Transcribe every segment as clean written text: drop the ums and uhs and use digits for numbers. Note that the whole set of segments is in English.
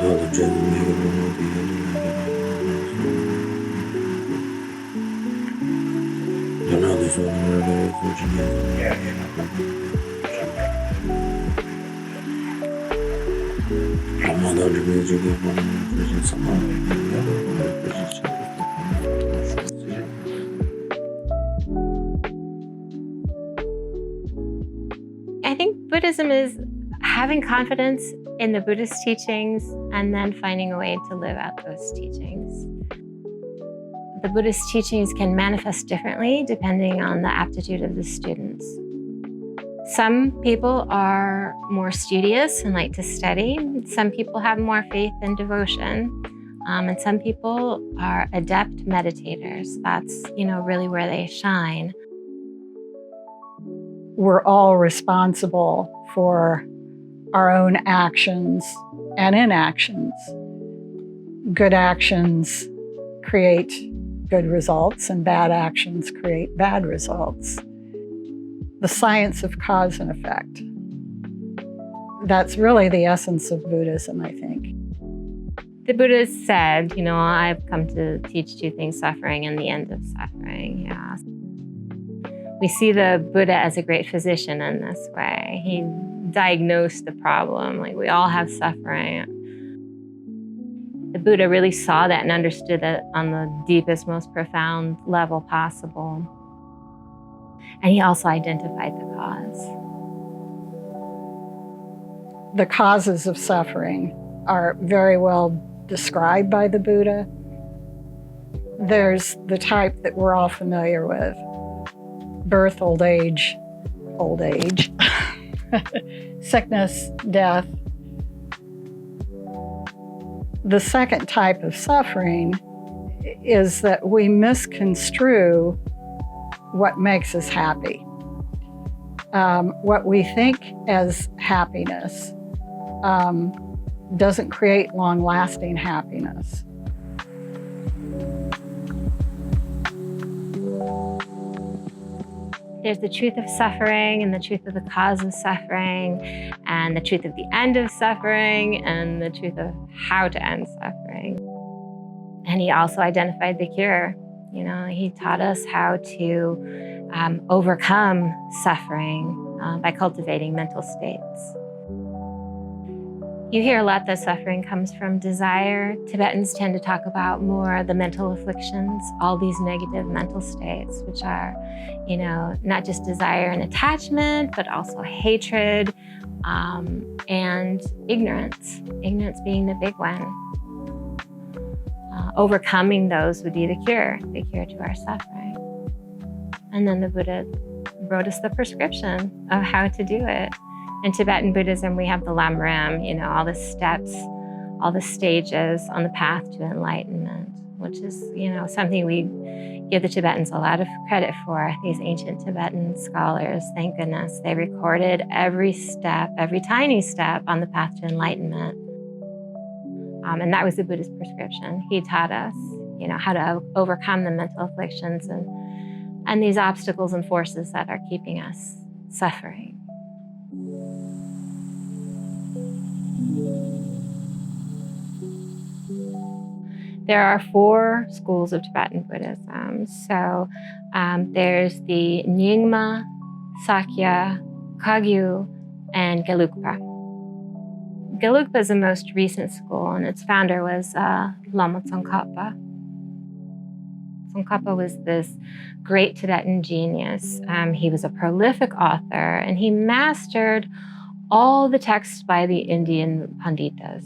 I think Buddhism is having confidence in the Buddhist teachings and then finding a way to live out those teachings. The Buddhist teachings can manifest differently depending on the aptitude of the students. Some people are more studious and like to study. Some people have more faith and devotion. And some people are adept meditators. That's, really where they shine. We're all responsible for our own actions and inactions. Good actions create good results, and bad actions create bad results. The science of cause and effect. That's really the essence of Buddhism, I think. The Buddha said, I've come to teach two things, suffering and the end of suffering. Yeah. We see the Buddha as a great physician in this way. He diagnosed the problem, like we all have suffering. The Buddha really saw that and understood it on the deepest, most profound level possible. And he also identified the cause. The causes of suffering are very well described by the Buddha. There's the type that we're all familiar with: birth, old age, sickness, death. The second type of suffering is that we misconstrue what makes us happy. What we think as happiness doesn't create long-lasting happiness. There's the truth of suffering and the truth of the cause of suffering and the truth of the end of suffering and the truth of how to end suffering. And he also identified the cure. He taught us how to overcome suffering by cultivating mental states. You hear a lot that suffering comes from desire. Tibetans tend to talk about more the mental afflictions, all these negative mental states, which are, not just desire and attachment, but also hatred and ignorance. Ignorance being the big one. Overcoming those would be the cure to our suffering. And then the Buddha wrote us the prescription of how to do it. In Tibetan Buddhism, we have the Lamrim, all the steps, all the stages on the path to enlightenment, which is, something we give the Tibetans a lot of credit for. These ancient Tibetan scholars, thank goodness, they recorded every step, every tiny step on the path to enlightenment. And that was the Buddha's prescription. He taught us, how to overcome the mental afflictions and these obstacles and forces that are keeping us suffering. There are 4 schools of Tibetan Buddhism. So there's the Nyingma, Sakya, Kagyu, and Gelugpa. Gelugpa is the most recent school, and its founder was Lama Tsongkhapa. Tsongkhapa was this great Tibetan genius. He was a prolific author, and he mastered all the texts by the Indian Panditas.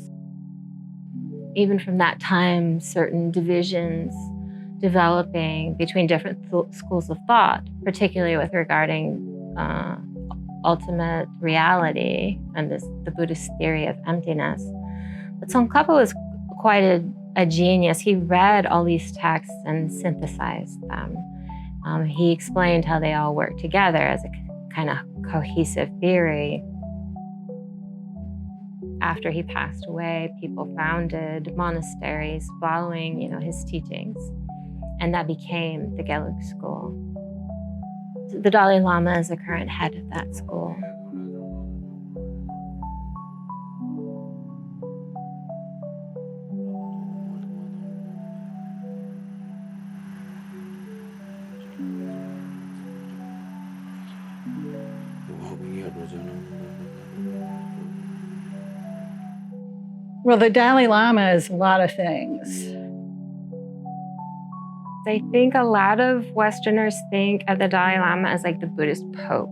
Even from that time, certain divisions developing between different schools of thought, particularly with regarding ultimate reality and the Buddhist theory of emptiness. But Tsongkhapa was quite a genius. He read all these texts and synthesized them. He explained how they all work together as a kind of cohesive theory. After he passed away, people founded monasteries following, his teachings, and that became the Gelug School. The Dalai Lama is the current head of that school. Well, the Dalai Lama is a lot of things. I think a lot of Westerners think of the Dalai Lama as like the Buddhist Pope.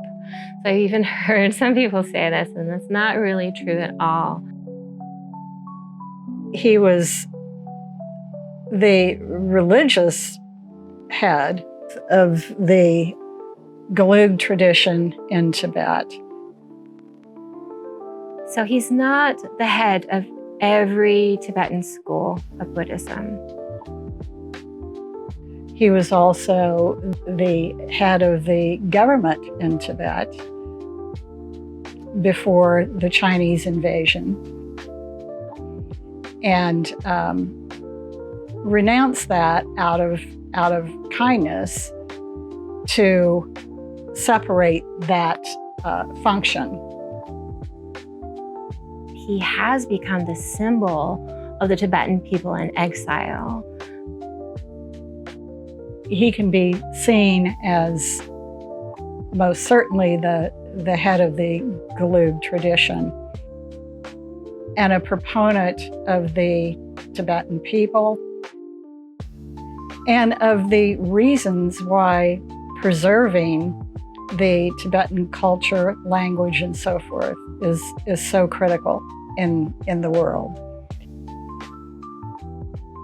So I've even heard some people say this, and that's not really true at all. He was the religious head of the Gelug tradition in Tibet. So he's not the head of every Tibetan school of Buddhism. He was also the head of the government in Tibet before the Chinese invasion, and renounced that out of kindness to separate that function. He has become the symbol of the Tibetan people in exile. He can be seen as most certainly the head of the Gelug tradition and a proponent of the Tibetan people and of the reasons why preserving the Tibetan culture, language, and so forth is so critical in the world.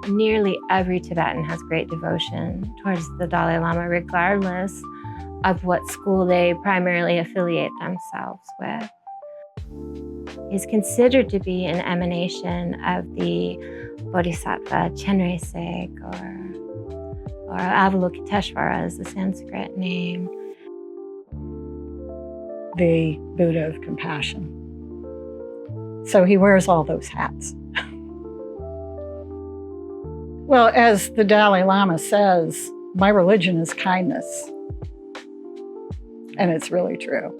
Nearly every Tibetan has great devotion towards the Dalai Lama, regardless of what school they primarily affiliate themselves with. He's considered to be an emanation of the Bodhisattva Chenrezig or Avalokiteshvara is the Sanskrit name. The Buddha of compassion. So he wears all those hats. Well, as the Dalai Lama says, my religion is kindness. And it's really true.